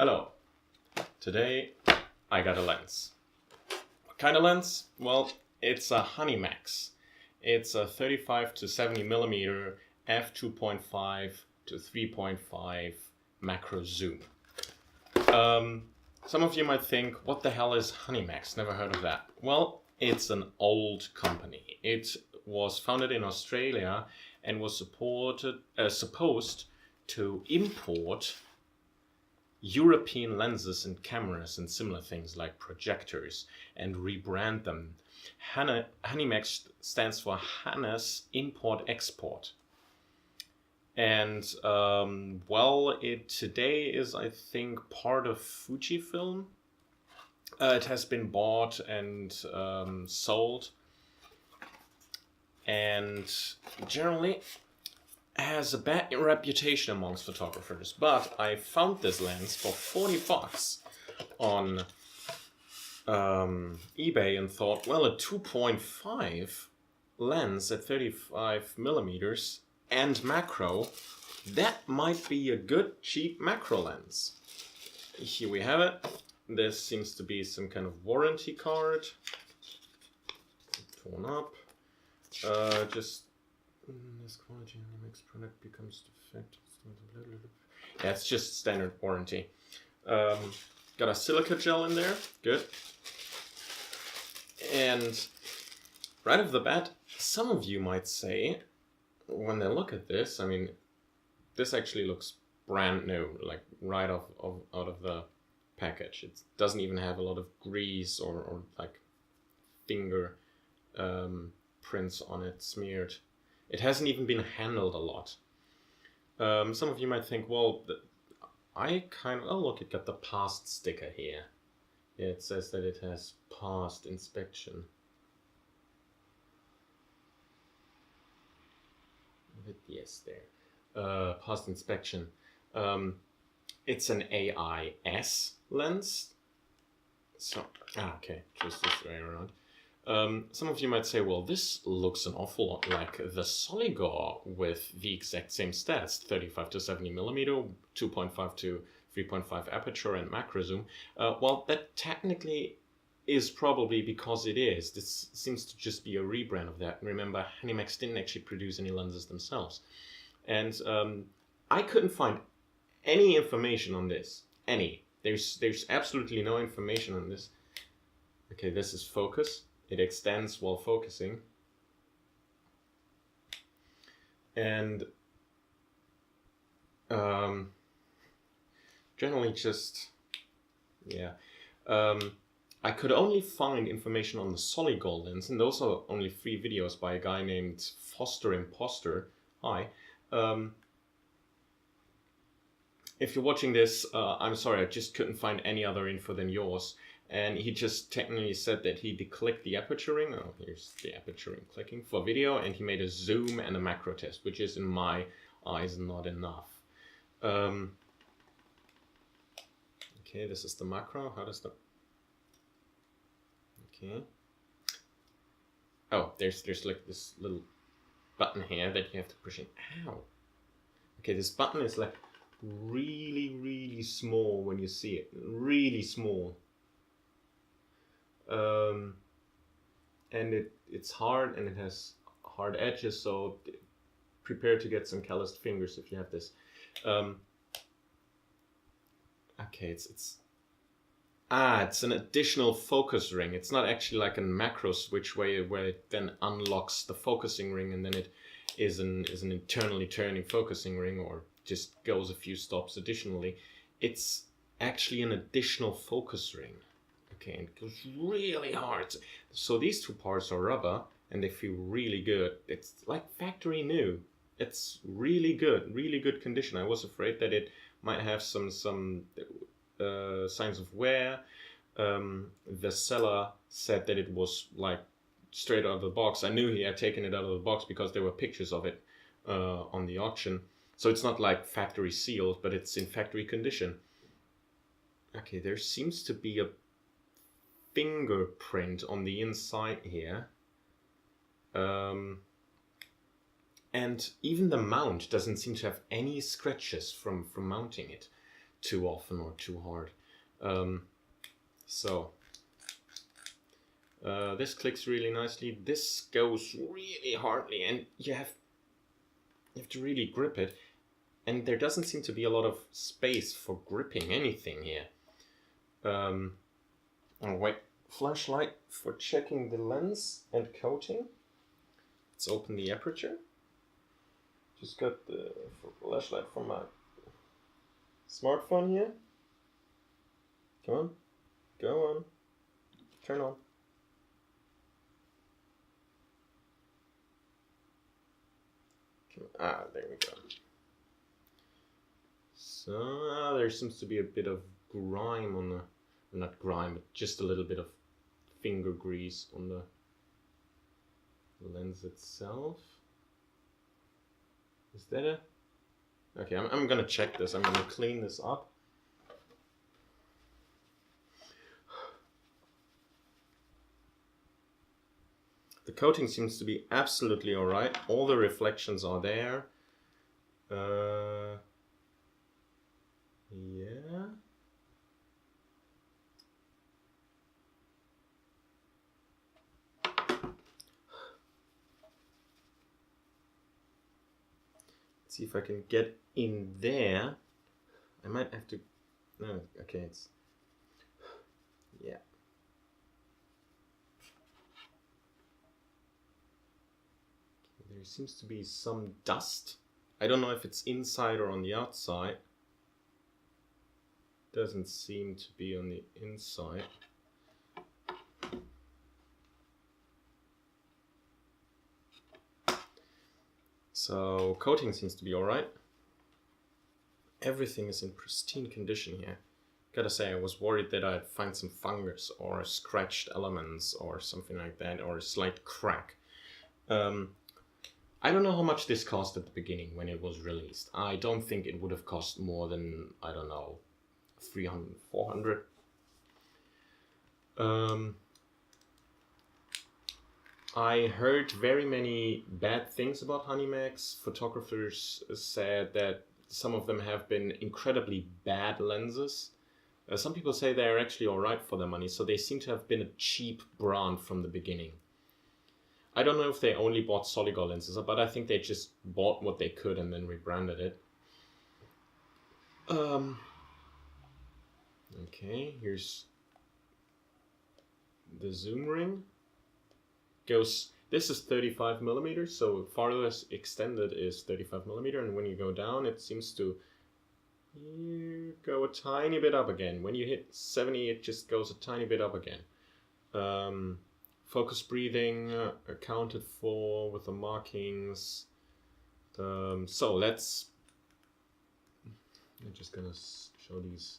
Hello. Today I got a lens. What kind of lens? Well, it's a Hanimex. It's a 35-70mm f2.5 to 3.5 macro zoom. Some of you might think, what the hell is Hanimex? Never heard of that. Well, it's an old company. It was founded in Australia and was supposed to import European lenses and cameras and similar things like projectors and rebrand them. Hanimex stands for Hannes Import Export. And well, it today is, I think, part of Fujifilm. It has been bought and sold, and generally has a bad reputation amongst photographers. But I found this lens for 40 bucks on eBay and thought, well, a 2.5 lens at 35mm and macro, that might be a good cheap macro lens. Here we have it. This seems to be some kind of warranty card. Torn up. This quality Hanimex product becomes defective. Yeah, it's just standard warranty. Got a silica gel in there. Good. And right off the bat, some of you might say, when they look at this, I mean, this actually looks brand new, like right out of the package. It doesn't even have a lot of grease or like finger prints on it smeared. It hasn't even been handled a lot. Some of you might think, well, oh look, it got the passed sticker here. Yeah, it says that it has passed inspection. Yes, there. Passed inspection. It's an AIS lens. So, okay, just this way around. Some of you might say, well, this looks an awful lot like the Soligor with the exact same stats, 35-70mm, 2.5 to 3.5 aperture and macro zoom. Well, that technically is probably because it is. This seems to just be a rebrand of that. Remember, Hanimex didn't actually produce any lenses themselves. And I couldn't find any information on this. There's absolutely no information on this. Okay, this is focus. It extends while focusing. And generally just, yeah. I could only find information on the Soligor lens, and those are only 3 videos by a guy named Foster Imposter. Hi. If you're watching this, I'm sorry, I just couldn't find any other info than yours. And he just technically said that he declicked the aperture ring. Oh, here's the aperture ring clicking for video, and he made a zoom and a macro test, which is in my eyes not enough. Okay, this is the macro. How does the... Okay. Oh, there's like this little button here that you have to push in. Ow. Okay, this button is like really small when you see it. Really small. And it's hard and it has hard edges, so prepare to get some calloused fingers if you have this. Okay, it's an additional focus ring. It's not actually like a macro switch where it then unlocks the focusing ring and then it is an internally turning focusing ring or just goes a few stops additionally. It's actually an additional focus ring. Okay, and it goes really hard. So these 2 parts are rubber and they feel really good. It's like factory new. It's really good condition. I was afraid that it might have some signs of wear. The seller said that it was like straight out of the box. I knew he had taken it out of the box because there were pictures of it on the auction. So it's not like factory sealed, but it's in factory condition. Okay, there seems to be a fingerprint on the inside here. And even the mount doesn't seem to have any scratches from mounting it. too often or too hard. This clicks really nicely. This goes really hardly, and you have to really grip it. And there doesn't seem to be a lot of space for gripping anything here. Oh wait, flashlight for checking the lens and coating. Let's open the aperture. Just got the flashlight from my smartphone here. Come on, go on, turn on. Ah, there we go. So there seems to be a bit of grime on the, not grime, but just a little bit of finger grease on the lens itself. Is that a... Okay, I'm gonna check this. I'm gonna clean this up. The coating seems to be absolutely alright. All the reflections are there. Yeah. Let's see if I can get in there. I might have to... No, okay, it's... Yeah. There seems to be some dust. I don't know if it's inside or on the outside. Doesn't seem to be on the inside. So coating seems to be alright. Everything is in pristine condition here. Gotta say, I was worried that I'd find some fungus or scratched elements or something like that, or a slight crack. I don't know how much this cost at the beginning when it was released. I don't think it would have cost more than, I don't know, 300, 400. I heard very many bad things about Hanimex. Photographers said that some of them have been incredibly bad lenses. Some people say they're actually alright for their money, so they seem to have been a cheap brand from the beginning. I don't know if they only bought Soligo lenses, but I think they just bought what they could and then rebranded it. Okay, here's the zoom ring. This is 35mm, so farthest extended is 35mm, and when you go down it seems to go a tiny bit up again. When you hit 70 it just goes a tiny bit up again. Focus breathing accounted for with the markings. I'm just gonna show these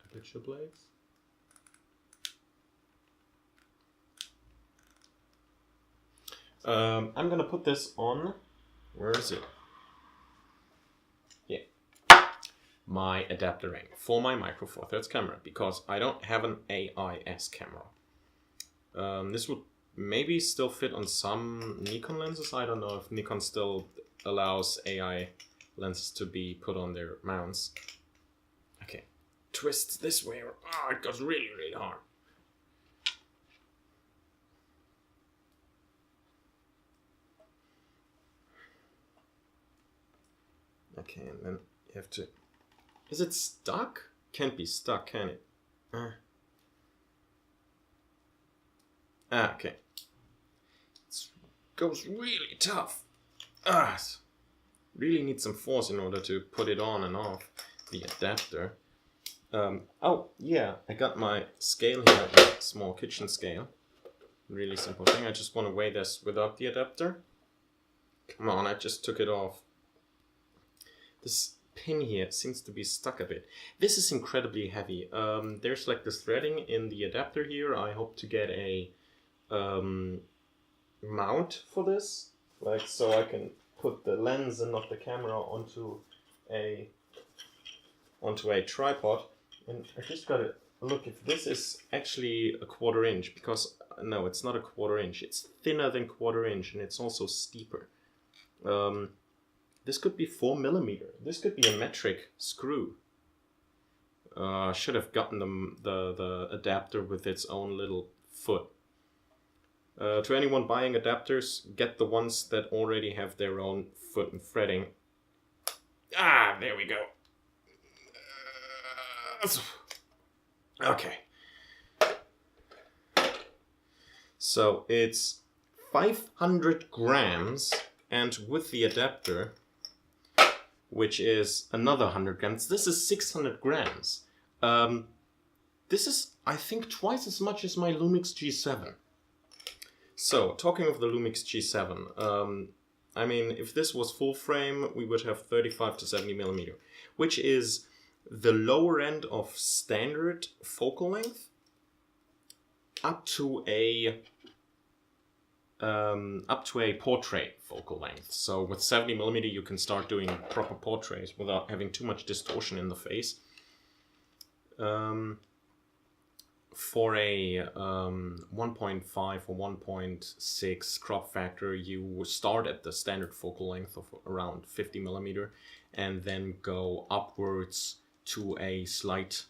aperture blades. I'm gonna put this on, where is it? Yeah, my adapter ring for my Micro Four Thirds camera, because I don't have an AIS camera. This would maybe still fit on some Nikon lenses. I don't know if Nikon still allows AI lenses to be put on their mounts. Okay, twist this way, or it goes really, really hard. Okay, and then you have to... Is it stuck? Can't be stuck, can it? Okay. It goes really tough. Really need some force in order to put it on and off the adapter. Oh, yeah, I got my scale here, a small kitchen scale. Really simple thing. I just want to weigh this without the adapter. Come on, I just took it off. This pin here seems to be stuck a bit. This is incredibly heavy. There's like this threading in the adapter here. I hope to get a mount for this, like so I can put the lens and not the camera onto a tripod. And I just gotta look if this is actually a 1/4 inch, because no, it's not a 1/4 inch. It's thinner than 1/4 inch, and it's also steeper. This could be 4mm. This could be a metric screw. Should have gotten the adapter with its own little foot. To anyone buying adapters, get the ones that already have their own foot and threading. Ah, there we go. Okay. So it's 500 grams, and with the adapter, which is another 100 grams, this is 600 grams. This is, I think, twice as much as my Lumix G7. So, talking of the Lumix G7, I mean, if this was full frame, we would have 35 to 70mm, which is the lower end of standard focal length up to a portrait focal length. So with 70mm you can start doing proper portraits without having too much distortion in the face. For a 1.5 or 1.6 crop factor, you start at the standard focal length of around 50mm and then go upwards to a slight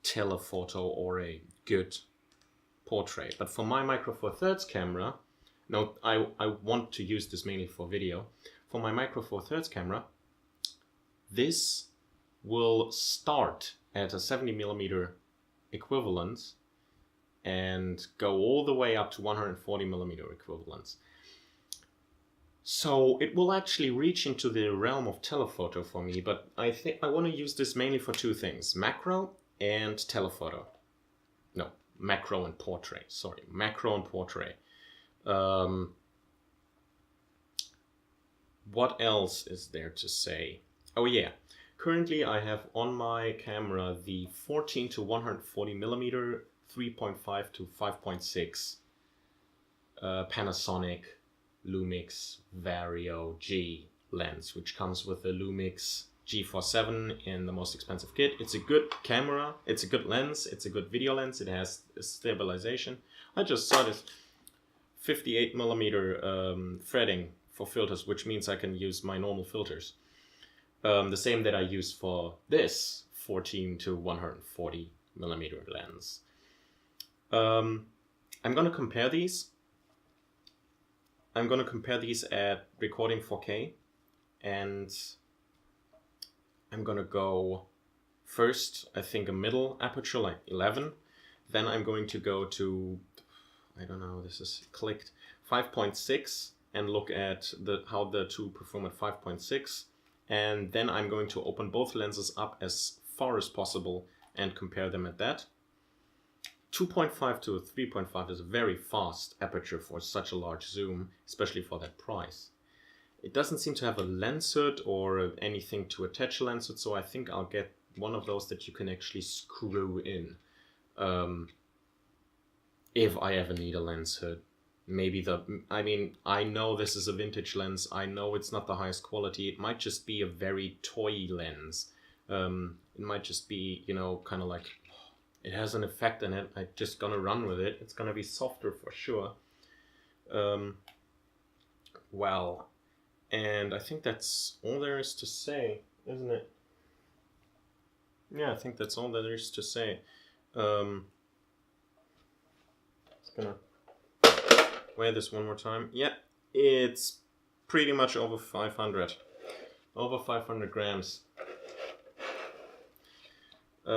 telephoto or a good portrait. But for my Micro Four Thirds camera, no, I want to use this mainly for video. For my Micro Four Thirds camera, this will start at a 70mm equivalence and go all the way up to 140mm equivalence. So it will actually reach into the realm of telephoto for me, but I think I want to use this mainly for two things: macro and telephoto. No, macro and portrait. Sorry, macro and portrait. What else is there to say? Oh yeah, currently I have on my camera the 14 to 140mm 3.5 to 5.6 Panasonic Lumix Vario G lens, which comes with the Lumix G47 in the most expensive kit. It's a good camera, it's a good lens, it's a good video lens, it has stabilization. I just saw this 58mm threading for filters, which means I can use my normal filters. The same that I use for this 14 to 140mm lens. I'm going to compare these. I'm going to compare these at recording 4K, and I'm going to go first, I think, a middle aperture like 11. Then I'm going to go to, I don't know, this is clicked, 5.6 and look at how the two perform at 5.6. And then I'm going to open both lenses up as far as possible and compare them at that. 2.5 to 3.5 is a very fast aperture for such a large zoom, especially for that price. It doesn't seem to have a lens hood or anything to attach a lens hood, so I think I'll get one of those that you can actually screw in. If I ever need a lens hood. Maybe I mean, I know this is a vintage lens, I know it's not the highest quality, it might just be a very toy lens. It might just be, you know, kind of like, it has an effect in it, I'm just gonna run with it, it's gonna be softer for sure. Well, and I think that's all there is to say, isn't it? Yeah, I think that's all there is to say. Just gonna weigh this one more time. Yeah, it's pretty much over 500. Over 500 grams. Wait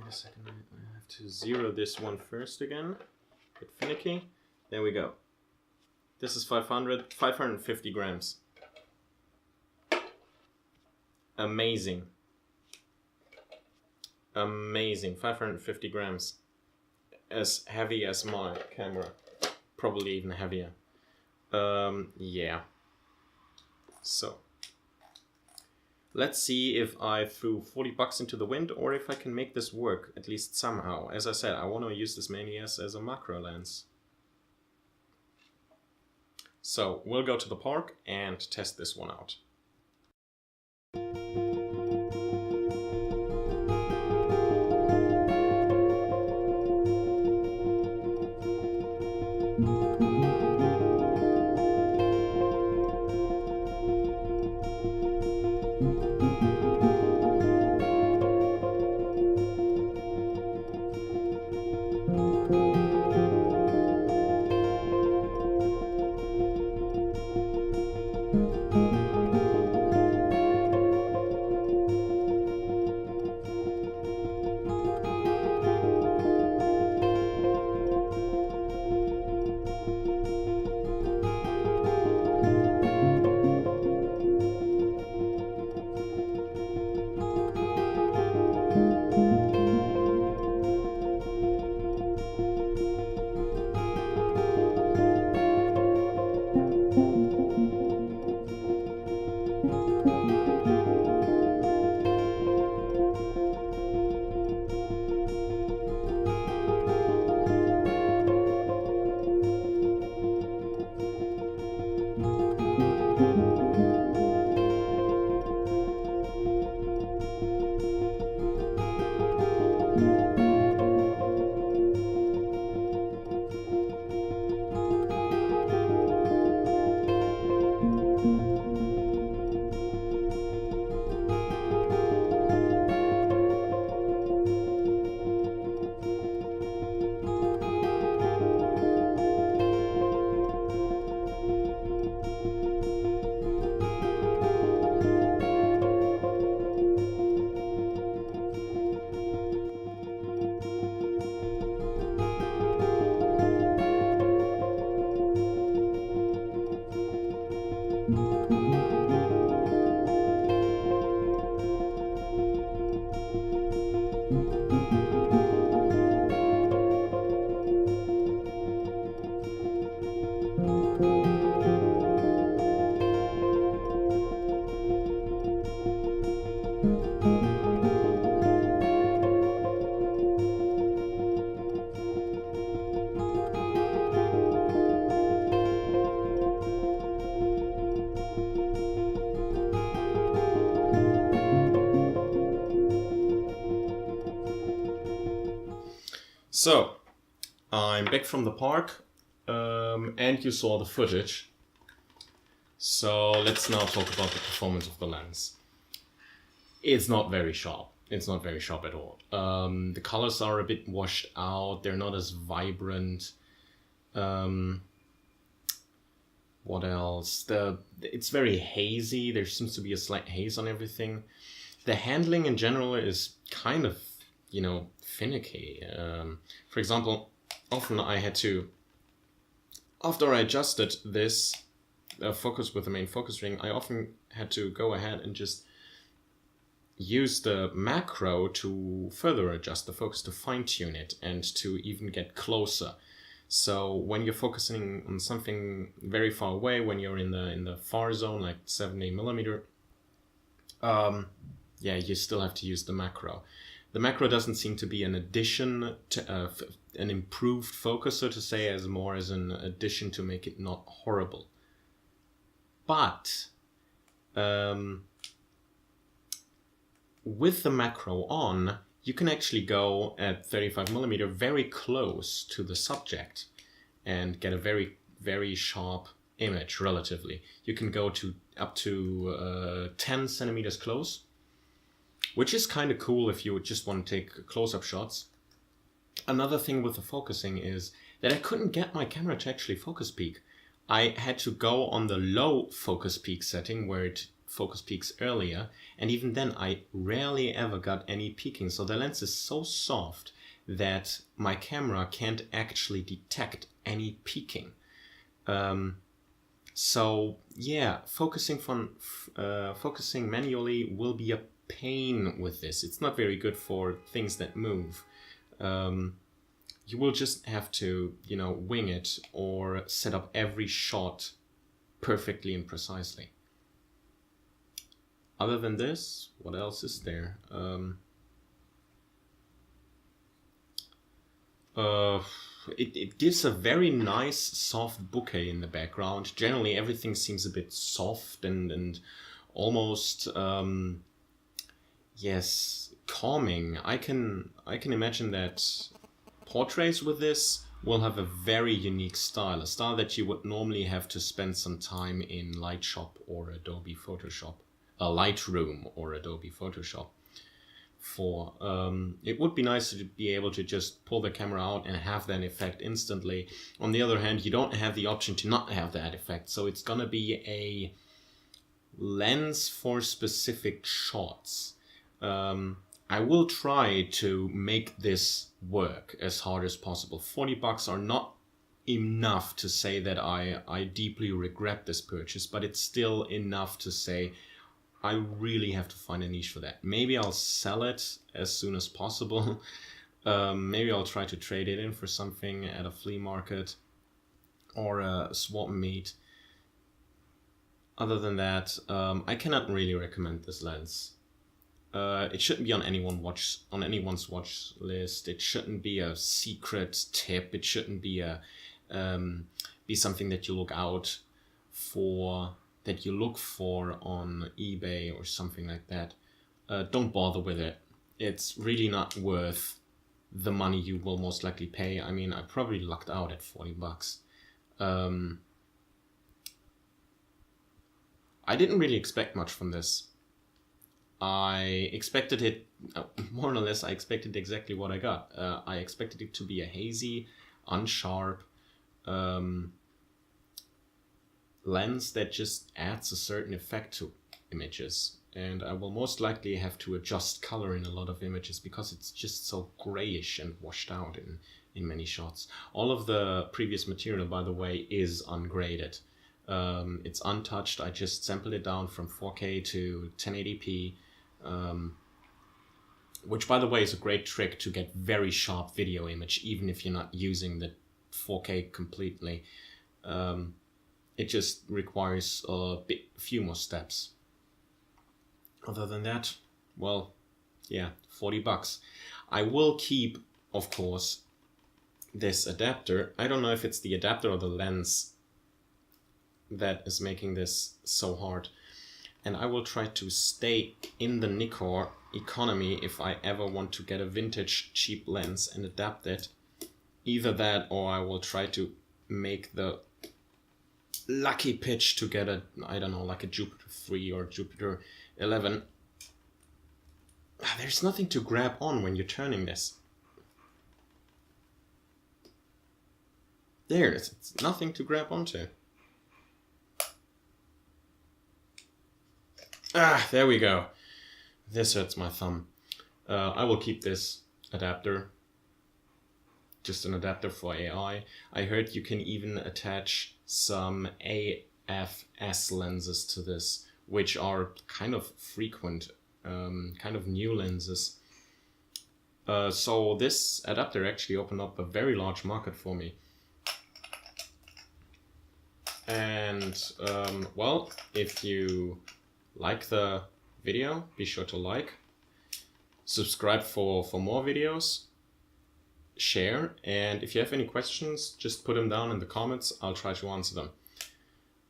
a second, I have to zero this one first again. Bit finicky. There we go. This is 550 grams. Amazing. Amazing, 550 grams. As heavy as my camera. Probably even heavier. Yeah. So. Let's see if I threw 40 bucks into the wind or if I can make this work, at least somehow. As I said, I want to use this mainly as a macro lens. So, we'll go to the park and test this one out. So, I'm back from the park, and you saw the footage. So let's now talk about the performance of the lens. It's not very sharp. It's not very sharp at all. The colors are a bit washed out. They're not as vibrant. What else? It's very hazy. There seems to be a slight haze on everything. The handling in general is kind of, finicky. For example, often I had to, after I adjusted this focus with the main focus ring, I often had to go ahead and just use the macro to further adjust the focus, to fine-tune it, and to even get closer. So when you're focusing on something very far away, when you're in the far zone, like 70mm, you still have to use the macro. The macro doesn't seem to be an addition to an improved focus, so to say, as more as an addition to make it not horrible. But with the macro on, you can actually go at 35mm very close to the subject and get a very, very sharp image relatively. You can go to up to 10 centimeters close, which is kind of cool if you just want to take close-up shots. Another thing with the focusing is that I couldn't get my camera to actually focus peak. I had to go on the low focus peak setting where it focus peaks earlier, and even then I rarely ever got any peaking. So the lens is so soft that my camera can't actually detect any peaking. So yeah, focusing manually will be a pain with this. It's not very good for things that move. You will just have to, wing it or set up every shot perfectly and precisely. Other than this, what else is there? It gives a very nice soft bouquet in the background. Generally, everything seems a bit soft and almost, calming. I can imagine that portraits with this will have a very unique style, a style that you would normally have to spend some time in Lightroom or Adobe Photoshop for. It would be nice to be able to just pull the camera out and have that effect instantly. On the other hand, you don't have the option to not have that effect, so it's gonna be a lens for specific shots. I will try to make this work as hard as possible. $40 are not enough to say that I deeply regret this purchase, but it's still enough to say I really have to find a niche for that. Maybe I'll sell it as soon as possible. Maybe I'll try to trade it in for something at a flea market or a swap meet. Other than that, I cannot really recommend this lens. It shouldn't be on anyone's watch list. It shouldn't be a secret tip. It shouldn't be be something that you look for on eBay or something like that. Don't bother with it. It's really not worth the money you will most likely pay. I mean, I probably lucked out at $40. I didn't really expect much from this. I expected it, more or less, I expected exactly what I got. I expected it to be a hazy, unsharp lens that just adds a certain effect to images. And I will most likely have to adjust color in a lot of images because it's just so grayish and washed out in many shots. All of the previous material, by the way, is ungraded. It's untouched. I just sampled it down from 4K to 1080p, which, by the way, is a great trick to get very sharp video image, even if you're not using the 4K completely. It just requires a few more steps. Other than that, well, yeah, $40. I will keep, of course, this adapter. I don't know if it's the adapter or the lens that is making this so hard. And I will try to stay in the Nikkor economy if I ever want to get a vintage cheap lens and adapt it. Either that, or I will try to make the lucky pitch to get a, I don't know, like a Jupiter 3 or Jupiter 11. There's nothing to grab on when you're turning this. There, it's nothing to grab onto. There we go. This hurts my thumb. I will keep this adapter. Just an adapter for AI. I heard you can even attach some AFS lenses to this, which are kind of frequent, kind of new lenses. So this adapter actually opened up a very large market for me. And well, if you like the video, be sure to like, subscribe for more videos, share, and if you have any questions, just put them down in the comments. I'll try to answer them.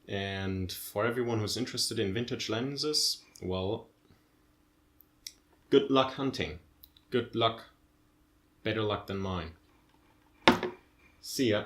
And for everyone who's interested in vintage lenses, well, good luck hunting. Good luck. Better luck than mine. See ya.